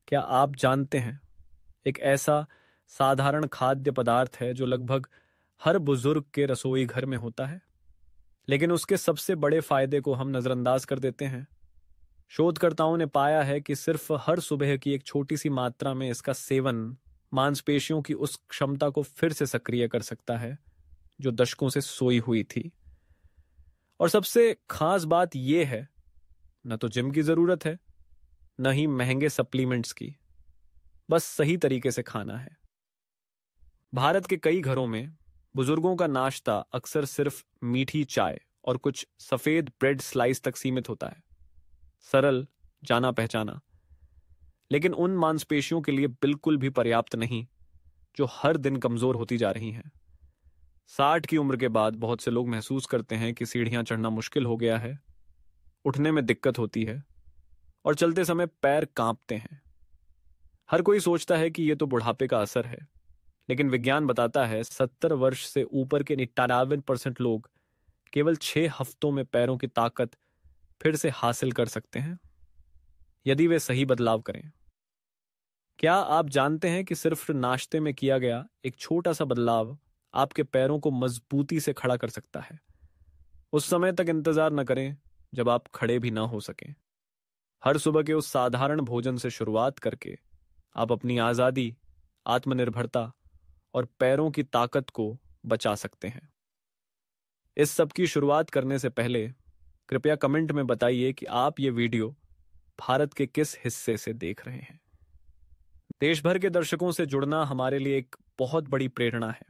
क्या आप जानते हैं, एक ऐसा साधारण खाद्य पदार्थ है जो लगभग हर बुजुर्ग के रसोई घर में होता है, लेकिन उसके सबसे बड़े फायदे को हम नजरअंदाज कर देते हैं। शोधकर्ताओं ने पाया है कि सिर्फ हर सुबह की एक छोटी सी मात्रा में इसका सेवन मांसपेशियों की उस क्षमता को फिर से सक्रिय कर सकता है जो दशकों से सोई हुई थी। और सबसे खास बात यह है, न तो जिम की जरूरत है, न ही महंगे सप्लीमेंट्स की, बस सही तरीके से खाना है। भारत के कई घरों में बुजुर्गों का नाश्ता अक्सर सिर्फ मीठी चाय और कुछ सफेद ब्रेड स्लाइस तक सीमित होता है। सरल, जाना पहचाना, लेकिन उन मांसपेशियों के लिए बिल्कुल भी पर्याप्त नहीं जो हर दिन कमजोर होती जा रही हैं। 60 की उम्र के बाद बहुत से लोग महसूस करते हैं कि सीढ़ियां चढ़ना मुश्किल हो गया है, उठने में दिक्कत होती है और चलते समय पैर कांपते हैं। हर कोई सोचता है कि यह तो बुढ़ापे का असर है, लेकिन विज्ञान बताता है 70 वर्ष से ऊपर के 99% लोग केवल 6 हफ्तों में पैरों की ताकत फिर से हासिल कर सकते हैं, यदि वे सही बदलाव करें। क्या आप जानते हैं कि सिर्फ नाश्ते में किया गया एक छोटा सा बदलाव आपके पैरों को मजबूती से खड़ा कर सकता है? उस समय तक इंतजार न करें जब आप खड़े भी ना हो सकें। हर सुबह के उस साधारण भोजन से शुरुआत करके आप अपनी आजादी, आत्मनिर्भरता और पैरों की ताकत को बचा सकते हैं। इस सब की शुरुआत करने से पहले कृपया कमेंट में बताइए कि आप ये वीडियो भारत के किस हिस्से से देख रहे हैं। देश भर के दर्शकों से जुड़ना हमारे लिए एक बहुत बड़ी प्रेरणा है।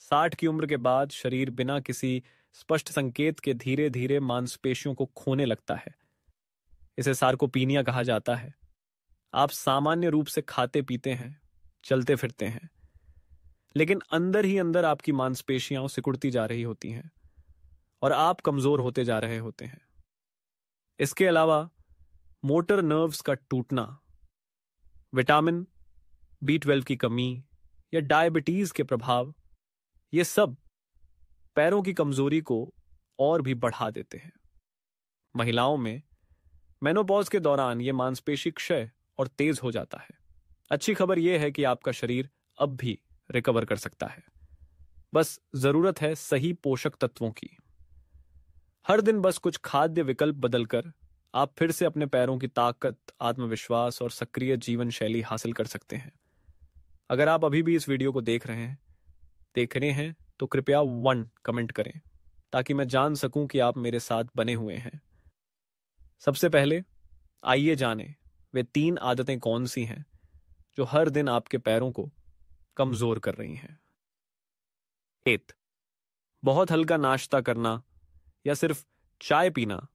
60 की उम्र के बाद शरीर बिना किसी स्पष्ट संकेत के धीरे धीरे मांसपेशियों को खोने लगता है। इसे सार्कोपीनिया कहा जाता है। आप सामान्य रूप से खाते पीते हैं, चलते फिरते हैं, लेकिन अंदर ही अंदर आपकी मांसपेशियां सिकुड़ती जा रही होती हैं और आप कमजोर होते जा रहे होते हैं। इसके अलावा मोटर नर्व्स का टूटना, विटामिन B12 की कमी या डायबिटीज के प्रभाव, ये सब पैरों की कमजोरी को और भी बढ़ा देते हैं। महिलाओं में मेनोपॉज के दौरान यह मांसपेशी क्षय और तेज हो जाता है। अच्छी खबर यह है कि आपका शरीर अब भी रिकवर कर सकता है, बस जरूरत है सही पोषक तत्वों की। हर दिन बस कुछ खाद्य विकल्प बदलकर आप फिर से अपने पैरों की ताकत, आत्मविश्वास और सक्रिय जीवन शैली हासिल कर सकते हैं। अगर आप अभी भी इस वीडियो को देख रहे हैं तो कृपया 1 कमेंट करें ताकि मैं जान सकूं कि आप मेरे साथ बने हुए हैं। सबसे पहले आइए जानें वे 3 आदतें कौन सी हैं जो हर दिन आपके पैरों को कमजोर कर रही हैं। 1. बहुत हल्का नाश्ता करना या सिर्फ चाय पीना।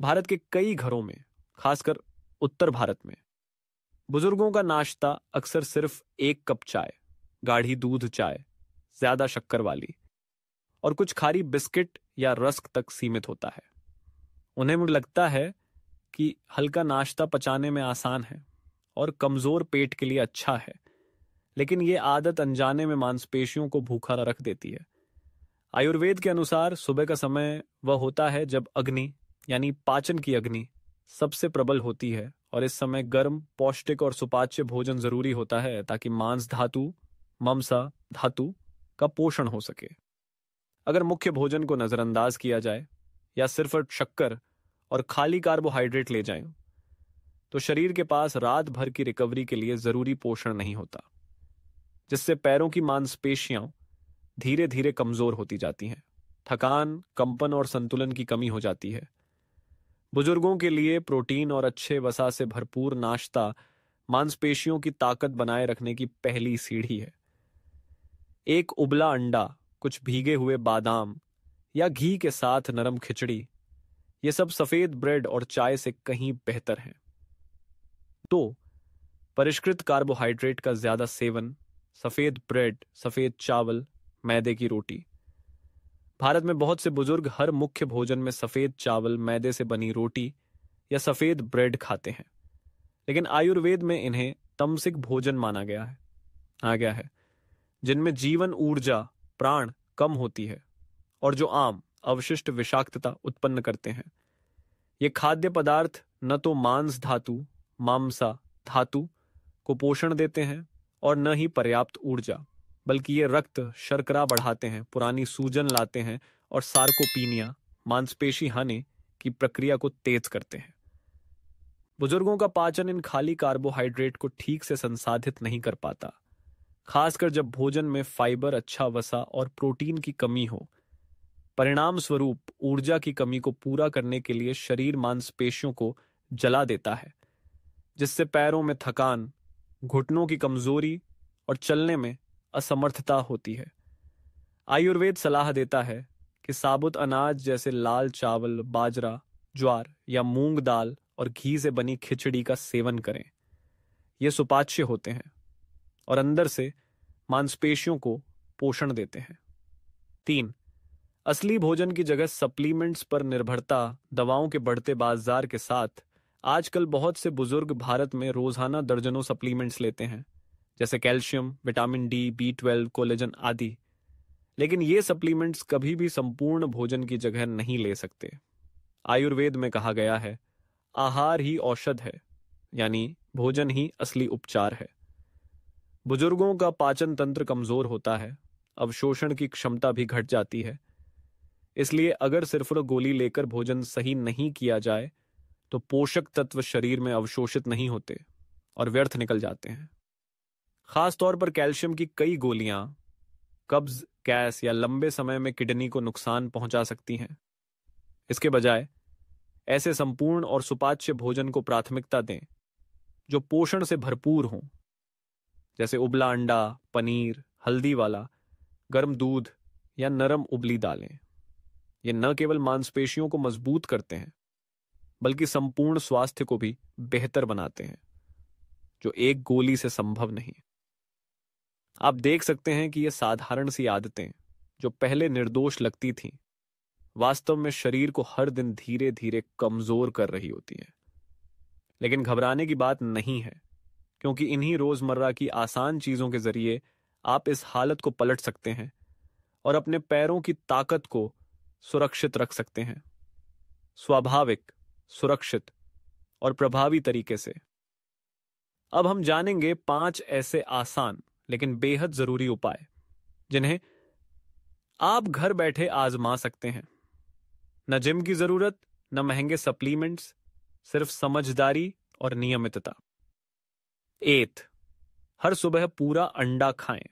भारत के कई घरों में, खासकर उत्तर भारत में, बुजुर्गों का नाश्ता अक्सर सिर्फ 1 कप चाय, गाढ़ी दूध चाय, ज्यादा शक्कर वाली और कुछ खारी बिस्किट या रस्क तक सीमित होता है। उन्हें लगता है कि हल्का नाश्ता पचाने में आसान है और कमजोर पेट के लिए अच्छा है, लेकिन यह आदत अनजाने में मांसपेशियों को भूखा रख देती है। आयुर्वेद के अनुसार सुबह का समय वह होता है जब अग्नि यानी पाचन की अग्नि सबसे प्रबल होती है और इस समय गर्म, पौष्टिक और सुपाच्य भोजन जरूरी होता है ताकि मांस धातु, मांसा धातु का पोषण हो सके। अगर मुख्य भोजन को नजरअंदाज किया जाए या सिर्फ शक्कर और खाली कार्बोहाइड्रेट ले जाएं, तो शरीर के पास रात भर की रिकवरी के लिए जरूरी पोषण नहीं होता, जिससे पैरों की मांसपेशियां धीरे धीरे कमजोर होती जाती हैं। थकान, कंपन और संतुलन की कमी हो जाती है। बुजुर्गों के लिए प्रोटीन और अच्छे वसा से भरपूर नाश्ता मांसपेशियों की ताकत बनाए रखने की पहली सीढ़ी है। एक उबला अंडा, कुछ भीगे हुए बादाम या घी के साथ नरम खिचड़ी, ये सब सफेद ब्रेड और चाय से कहीं बेहतर हैं। 2. परिष्कृत कार्बोहाइड्रेट का ज्यादा सेवन, सफेद ब्रेड, सफेद चावल, मैदे की रोटी। भारत में बहुत से बुजुर्ग हर मुख्य भोजन में सफेद चावल, मैदे से बनी रोटी या सफेद ब्रेड खाते हैं, लेकिन आयुर्वेद में इन्हें तमसिक भोजन माना गया है, जिनमें जीवन ऊर्जा, प्राण कम होती है और जो आम अवशिष्ट विषाक्तता उत्पन्न करते हैं। ये खाद्य पदार्थ न तो मांस धातु, मांसा धातु को पोषण देते हैं और न ही पर्याप्त ऊर्जा, बल्कि ये रक्त शर्करा बढ़ाते हैं, पुरानी सूजन लाते हैं और सार्कोपीनिया मांसपेशी हानि की प्रक्रिया को तेज करते हैं। बुजुर्गों का पाचन इन खाली कार्बोहाइड्रेट को ठीक से संसाधित नहीं कर पाता, खासकर जब भोजन में फाइबर, अच्छा वसा और प्रोटीन की कमी हो। परिणाम स्वरूप ऊर्जा की कमी को पूरा करने के लिए शरीर मांसपेशियों को जला देता है, जिससे पैरों में थकान, घुटनों की कमजोरी और चलने में असमर्थता होती है। आयुर्वेद सलाह देता है कि साबुत अनाज जैसे लाल चावल, बाजरा, ज्वार या मूंग दाल और घी से बनी खिचड़ी का सेवन करें। ये सुपाच्य होते हैं और अंदर से मांसपेशियों को पोषण देते हैं। 3. असली भोजन की जगह सप्लीमेंट्स पर निर्भरता। दवाओं के बढ़ते बाजार के साथ आजकल बहुत से बुजुर्ग भारत में रोजाना दर्जनों सप्लीमेंट्स लेते हैं, जैसे calcium, vitamin D, B12, collagen आदि। लेकिन ये सप्लीमेंट्स कभी भी संपूर्ण भोजन की जगह नहीं ले सकते। आयुर्वेद में कहा गया है, आहार ही औषध है, यानी भोजन ही असली उपचार है। बुजुर्गों का पाचन तंत्र कमजोर होता है, अवशोषण की क्षमता भी घट जाती है। इसलिए अगर सिर्फ गोली लेकर भोजन सही नहीं किया जाए तो पोषक तत्व शरीर में अवशोषित नहीं होते और व्यर्थ निकल जाते हैं। खास तौर पर कैल्शियम की कई गोलियां कब्ज, गैस या लंबे समय में किडनी को नुकसान पहुंचा सकती हैं। इसके बजाय ऐसे संपूर्ण और सुपाच्य भोजन को प्राथमिकता दें जो पोषण से भरपूर हों, जैसे उबला अंडा, पनीर, हल्दी वाला गर्म दूध या नरम उबली दालें। ये न केवल मांसपेशियों को मजबूत करते हैं, बल्कि संपूर्ण स्वास्थ्य को भी बेहतर बनाते हैं, जो एक गोली से संभव नहीं। आप देख सकते हैं कि ये साधारण सी आदतें जो पहले निर्दोष लगती थीं, वास्तव में शरीर को हर दिन धीरे धीरे कमजोर कर रही होती हैं। लेकिन घबराने की बात नहीं है, क्योंकि इन्हीं रोजमर्रा की आसान चीजों के जरिए आप इस हालत को पलट सकते हैं और अपने पैरों की ताकत को सुरक्षित रख सकते हैं, स्वाभाविक, सुरक्षित और प्रभावी तरीके से। अब हम जानेंगे 5 ऐसे आसान लेकिन बेहद जरूरी उपाय जिन्हें आप घर बैठे आजमा सकते हैं। न जिम की जरूरत, न महंगे सप्लीमेंट्स, सिर्फ समझदारी और नियमितता। 8. हर सुबह पूरा अंडा खाएं।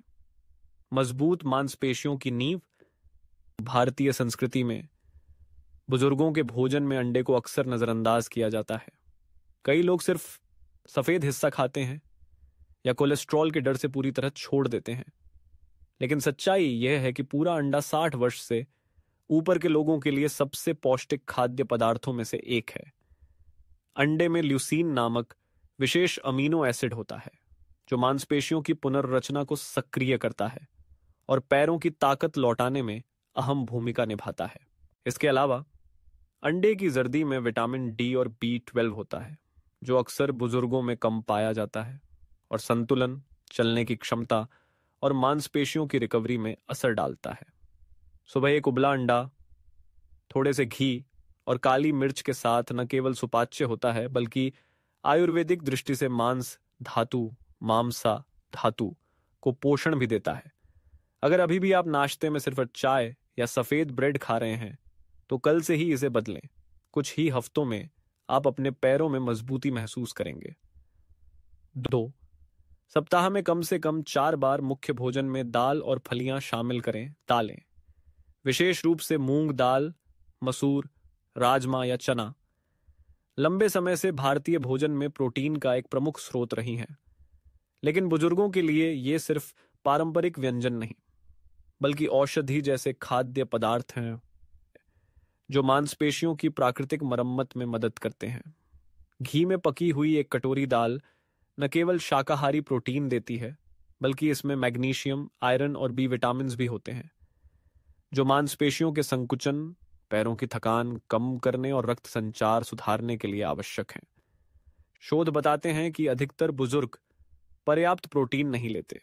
मजबूत मांसपेशियों की नींव। भारतीय संस्कृति में बुजुर्गों के भोजन में अंडे को अक्सर नजरअंदाज किया जाता है। कई लोग सिर्फ सफेद हिस्सा खाते हैं या कोलेस्ट्रॉल के डर से पूरी तरह छोड़ देते हैं। लेकिन सच्चाई यह है कि पूरा अंडा 60 वर्ष से ऊपर के लोगों के लिए सबसे पौष्टिक खाद्य पदार्थों में से एक है। अंडे में ल्यूसीन नामक विशेष अमीनो एसिड होता है, जो मांसपेशियों की पुनर्रचना को सक्रिय करता है और पैरों की ताकत लौटाने में अहम भूमिका निभाता है। इसके अलावा अंडे की जर्दी में विटामिन डी और B12 होता है, जो अक्सर बुजुर्गों में कम पाया जाता है और संतुलन, चलने की क्षमता और मांसपेशियों की रिकवरी में असर डालता है। सुबह एक उबला अंडा थोड़े से घी और काली मिर्च के साथ न केवल सुपाच्य होता है, बल्कि आयुर्वेदिक दृष्टि से मांस धातु, मांसा धातु को पोषण भी देता है। अगर अभी भी आप नाश्ते में सिर्फ चाय या सफेद ब्रेड खा रहे हैं, तो कल से ही इसे बदलें। कुछ ही हफ्तों में आप अपने पैरों में मजबूती महसूस करेंगे। 2. सप्ताह में कम से कम 4 बार मुख्य भोजन में दाल और फलियां शामिल करें। दालें, विशेष रूप से मूंग दाल, मसूर, राजमा या चना, लंबे समय से भारतीय भोजन में प्रोटीन का एक प्रमुख स्रोत रही हैं। लेकिन बुजुर्गों के लिए ये सिर्फ पारंपरिक व्यंजन नहीं, बल्कि औषधि जैसे खाद्य पदार्थ हैं जो मांसपेशियों की प्राकृतिक मरम्मत में मदद करते हैं। घी में पकी हुई एक कटोरी दाल न केवल शाकाहारी प्रोटीन देती है, बल्कि इसमें मैग्नीशियम, आयरन और B विटामिन्स भी होते हैं, जो मांसपेशियों के संकुचन, पैरों की थकान कम करने और रक्त संचार सुधारने के लिए आवश्यक हैं। शोध बताते हैं कि अधिकतर बुजुर्ग पर्याप्त प्रोटीन नहीं लेते,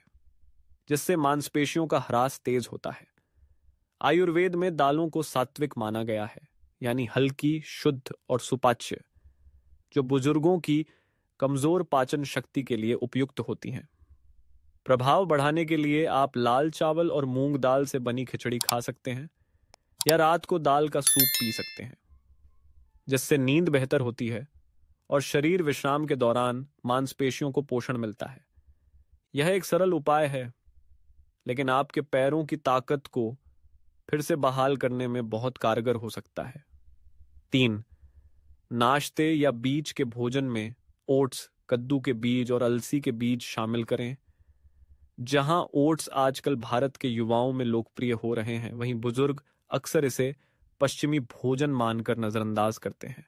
जिससे मांसपेशियों का ह्रास तेज होता है। आयुर्वेद में दालों को सात्विक माना गया है, यानी हल्की, शुद्ध और सुपाच्य, जो बुजुर्गों की कमजोर पाचन शक्ति के लिए उपयुक्त होती हैं। प्रभाव बढ़ाने के लिए आप लाल चावल और मूंग दाल से बनी खिचड़ी खा सकते हैं या रात को दाल का सूप पी सकते हैं, जिससे नींद बेहतर होती है और शरीर विश्राम के दौरान मांसपेशियों को पोषण मिलता है। यह एक सरल उपाय है, लेकिन आपके पैरों की ताकत को फिर से बहाल करने में बहुत कारगर हो सकता है। 3. नाश्ते या बीज के भोजन में ओट्स, कद्दू के बीज और अलसी के बीज शामिल करें। जहां ओट्स आजकल भारत के युवाओं में लोकप्रिय हो रहे हैं, वहीं बुजुर्ग अक्सर इसे पश्चिमी भोजन मानकर नजरअंदाज करते हैं।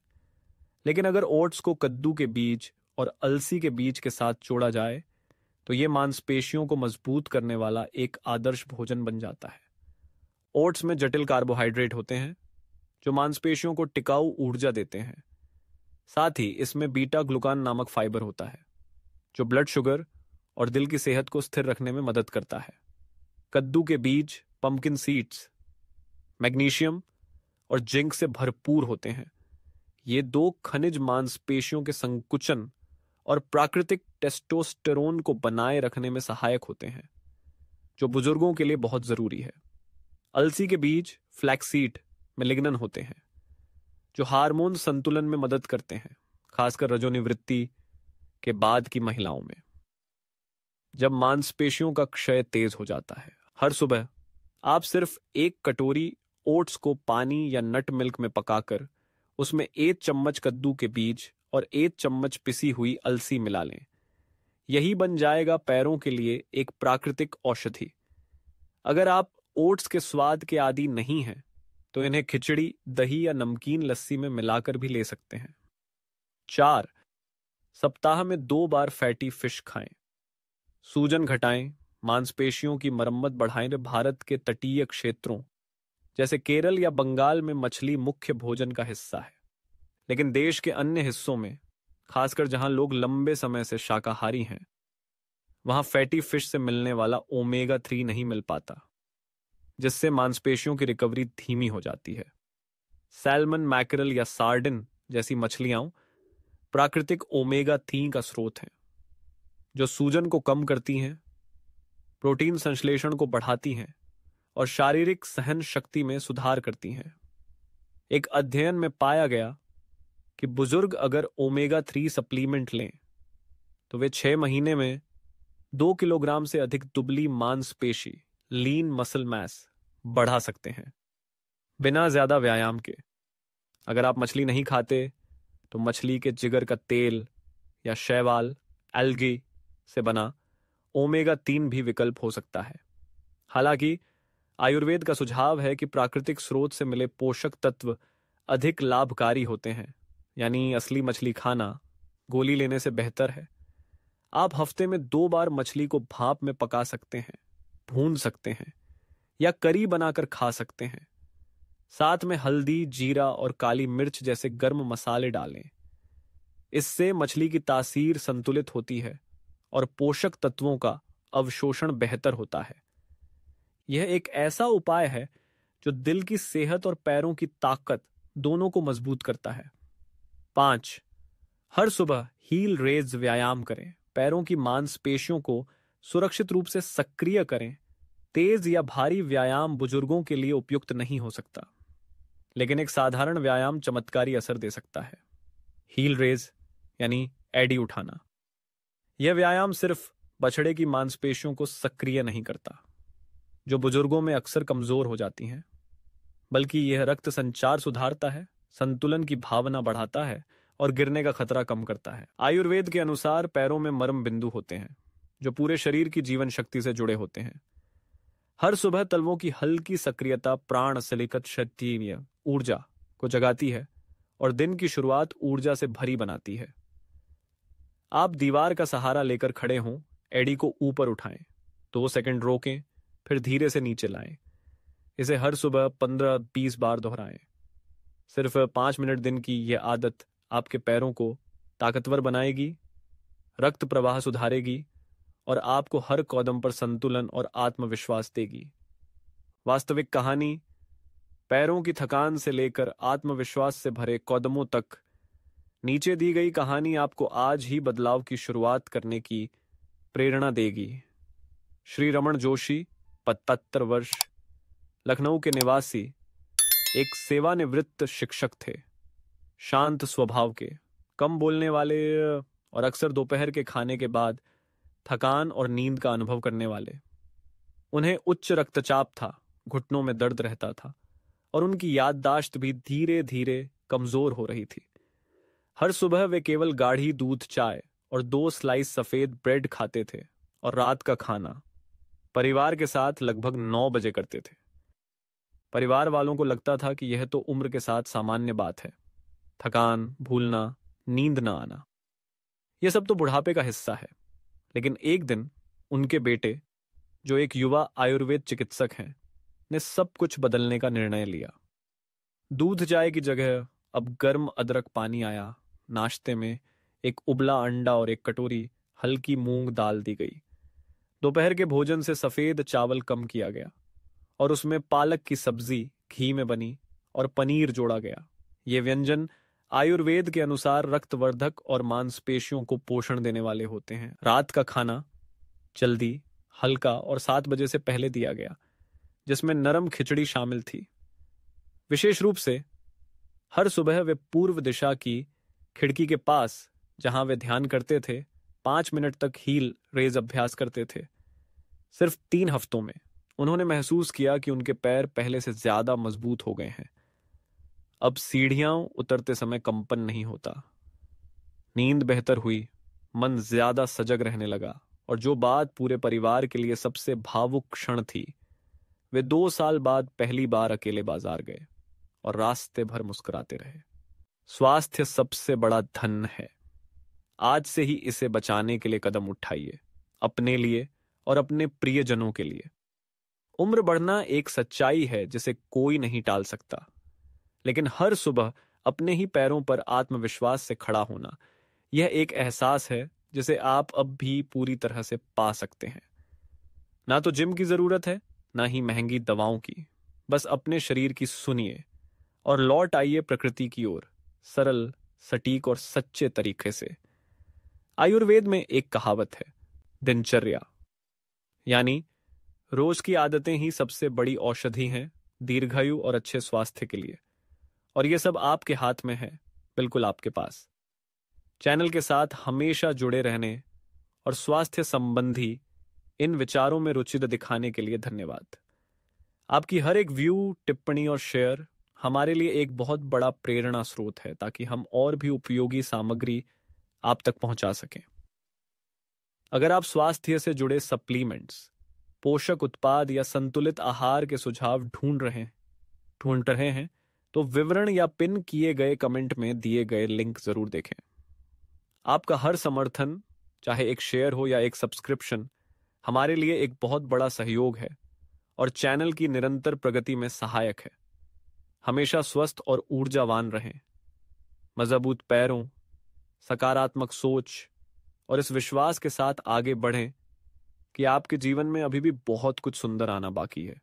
लेकिन अगर ओट्स को कद्दू के बीज और अलसी के बीज के साथ जोड़ा जाए तो ये मांसपेशियों को मजबूत करने वाला एक आदर्श भोजन बन जाता है। ओट्स में जटिल कार्बोहाइड्रेट होते हैं जो मांसपेशियों को टिकाऊ ऊर्जा देते हैं। साथ ही इसमें बीटा ग्लूकान नामक फाइबर होता है जो ब्लड शुगर और दिल की सेहत को स्थिर रखने में मदद करता है। कद्दू के बीज, पंपकिन सीड्स, मैग्नीशियम और जिंक से भरपूर होते हैं। ये दो खनिज मांसपेशियों के संकुचन और प्राकृतिक टेस्टोस्टेरोन को बनाए रखने में सहायक होते हैं, जो बुजुर्गों के लिए बहुत जरूरी है। अलसी के बीज, फ्लैक्सीड में लिग्नन होते हैं जो हार्मोन संतुलन में मदद करते हैं, खासकर रजोनिवृत्ति के बाद की महिलाओं में, जब मांसपेशियों का क्षय तेज हो जाता है। हर सुबह आप सिर्फ 1 कटोरी ओट्स को पानी या नट मिल्क में पकाकर उसमें 1 चम्मच कद्दू के बीज और 1 चम्मच पिसी हुई अलसी मिला लें। यही बन जाएगा पैरों के लिए एक प्राकृतिक औषधि। अगर आप ओट्स के स्वाद के आदी नहीं हैं तो इन्हें खिचड़ी, दही या नमकीन लस्सी में मिलाकर भी ले सकते हैं। 4. सप्ताह में 2 बार फैटी फिश खाएं। सूजन घटाएं, मांसपेशियों की मरम्मत बढ़ाएं। भारत के तटीय क्षेत्रों जैसे केरल या बंगाल में मछली मुख्य भोजन का हिस्सा है, लेकिन देश के अन्य हिस्सों में, खासकर जहां लोग लंबे समय से शाकाहारी हैं, वहां फैटी फिश से मिलने वाला ओमेगा 3 नहीं मिल पाता, जिससे मांसपेशियों की रिकवरी धीमी हो जाती है। सैल्मन, मैकरल या सार्डिन जैसी मछलियां प्राकृतिक ओमेगा 3 का स्रोत हैं, जो सूजन को कम करती हैं, प्रोटीन संश्लेषण को बढ़ाती हैं और शारीरिक सहन शक्ति में सुधार करती हैं। एक अध्ययन में पाया गया कि बुजुर्ग अगर ओमेगा 3 सप्लीमेंट लें तो वे 6 महीने में 2 किलोग्राम से अधिक दुबली मांसपेशी, लीन मसल मास, बढ़ा सकते हैं बिना ज्यादा व्यायाम के। अगर आप मछली नहीं खाते तो मछली के जिगर का तेल या शैवाल, एल्गी से बना ओमेगा 3 भी विकल्प हो सकता है। हालांकि आयुर्वेद का सुझाव है कि प्राकृतिक स्रोत से मिले पोषक तत्व अधिक लाभकारी होते हैं, यानी असली मछली खाना गोली लेने से बेहतर है। आप हफ्ते में 2 बार मछली को भाप में पका सकते हैं, भून सकते हैं या करी बनाकर खा सकते हैं। साथ में हल्दी, जीरा और काली मिर्च जैसे गर्म मसाले डालें। इससे मछली की तासीर संतुलित होती है और पोषक तत्वों का अवशोषण बेहतर होता है। यह एक ऐसा उपाय है जो दिल की सेहत और पैरों की ताकत दोनों को मजबूत करता है। 5. हर सुबह हील रेज व्यायाम करें। पैरों की मांसपेशियों को सुरक्षित रूप से सक्रिय करें। तेज या भारी व्यायाम बुजुर्गों के लिए उपयुक्त नहीं हो सकता, लेकिन एक साधारण व्यायाम चमत्कारी असर दे सकता है। हील रेज यानी एडी उठाना। यह व्यायाम सिर्फ बछड़े की मांसपेशियों को सक्रिय नहीं करता, जो बुजुर्गों में अक्सर कमजोर हो जाती हैं, बल्कि यह रक्त संचार सुधारता है, संतुलन की भावना बढ़ाता है और गिरने का खतरा कम करता है। आयुर्वेद के अनुसार पैरों में मर्म बिंदु होते हैं जो पूरे शरीर की जीवन शक्ति से जुड़े होते हैं। हर सुबह तलवों की हल्की सक्रियता प्राण सलिकत शक्ति ऊर्जा को जगाती है और दिन की शुरुआत ऊर्जा से भरी बनाती है। आप दीवार का सहारा लेकर खड़े हों, एडी को ऊपर उठाएं, 2 सेकंड रोकें, फिर धीरे से नीचे लाएं। इसे हर सुबह 15-20 बार दोहराएं। सिर्फ 5 मिनट दिन की यह आदत आपके पैरों को ताकतवर बनाएगी, रक्त प्रवाह सुधारेगी और आपको हर कदम पर संतुलन और आत्मविश्वास देगी। वास्तविक कहानी, पैरों की थकान से लेकर आत्मविश्वास से भरे कदमों तक नीचे दी गई कहानी आपको आज ही बदलाव की शुरुआत करने की प्रेरणा देगी। श्री रमन जोशी, 75 वर्ष, लखनऊ के निवासी, एक सेवानिवृत्त शिक्षक थे। शांत स्वभाव के, कम बोलने वाले और अक्सर दोपहर के खाने के बाद थकान और नींद का अनुभव करने वाले। उन्हें उच्च रक्तचाप था, घुटनों में दर्द रहता था और उनकी याददाश्त भी धीरे धीरे कमजोर हो रही थी। हर सुबह वे केवल गाढ़ी दूध चाय और 2 स्लाइस सफेद ब्रेड खाते थे और रात का खाना परिवार के साथ लगभग 9 बजे करते थे। परिवार वालों को लगता था कि यह तो उम्र के साथ सामान्य बात है, थकान, भूलना, नींद न आना, यह सब तो बुढ़ापे का हिस्सा है। लेकिन एक दिन उनके बेटे, जो एक युवा आयुर्वेद चिकित्सक हैं, ने सब कुछ बदलने का निर्णय लिया। दूध चाय की जगह अब गर्म अदरक पानी आया। नाश्ते में एक उबला अंडा और एक कटोरी हल्की मूंग दाल दी गई। दोपहर के भोजन से सफेद चावल कम किया गया और उसमें पालक की सब्जी घी में बनी और पनीर जोड़ा गया। ये व्यंजन आयुर्वेद के अनुसार रक्तवर्धक और मांसपेशियों को पोषण देने वाले होते हैं। रात का खाना जल्दी, हल्का और 7 बजे से पहले दिया गया, जिसमें नरम खिचड़ी शामिल थी। विशेष रूप से हर सुबह वे पूर्व दिशा की खिड़की के पास, जहां वे ध्यान करते थे, 5 मिनट तक हील रेज अभ्यास करते थे। सिर्फ 3 हफ्तों में उन्होंने महसूस किया कि उनके पैर पहले से ज्यादा मजबूत हो गए हैं। अब सीढ़ियां उतरते समय कंपन नहीं होता। नींद बेहतर हुई, मन ज्यादा सजग रहने लगा और जो बात पूरे परिवार के लिए सबसे भावुक क्षण थी, वे 2 साल बाद पहली बार अकेले बाजार गए और रास्ते भर मुस्कुराते रहे। स्वास्थ्य सबसे बड़ा धन है। आज से ही इसे बचाने के लिए कदम उठाइए, अपने लिए और अपने प्रियजनों के लिए। उम्र बढ़ना एक सच्चाई है जिसे कोई नहीं टाल सकता, लेकिन हर सुबह अपने ही पैरों पर आत्मविश्वास से खड़ा होना, यह एक एहसास है जिसे आप अब भी पूरी तरह से पा सकते हैं। ना तो जिम की जरूरत है, ना ही महंगी दवाओं की। बस अपने शरीर की सुनिए और लौट आइए प्रकृति की ओर, सरल, सटीक और सच्चे तरीके से। आयुर्वेद में एक कहावत है, दिनचर्या, यानी रोज की आदतें ही सबसे बड़ी औषधि हैं दीर्घायु और अच्छे स्वास्थ्य के लिए। और यह सब आपके हाथ में है, बिल्कुल आपके पास। चैनल के साथ हमेशा जुड़े रहने और स्वास्थ्य संबंधी इन विचारों में रुचि दिखाने के लिए धन्यवाद। आपकी हर एक व्यू, टिप्पणी और शेयर हमारे लिए एक बहुत बड़ा प्रेरणा स्रोत है, ताकि हम और भी उपयोगी सामग्री आप तक पहुंचा सकें। अगर आप स्वास्थ्य से जुड़े सप्लीमेंट्स, पोषक उत्पाद या संतुलित आहार के सुझाव ढूंढ रहे हैं, तो विवरण या पिन किए गए कमेंट में दिए गए लिंक जरूर देखें। आपका हर समर्थन, चाहे एक शेयर हो या एक सब्सक्रिप्शन, हमारे लिए एक बहुत बड़ा सहयोग है और चैनल की निरंतर प्रगति में सहायक है। हमेशा स्वस्थ और ऊर्जावान रहें, मजबूत पैरों, सकारात्मक सोच और इस विश्वास के साथ आगे बढ़ें कि आपके जीवन में अभी भी बहुत कुछ सुंदर आना बाकी है।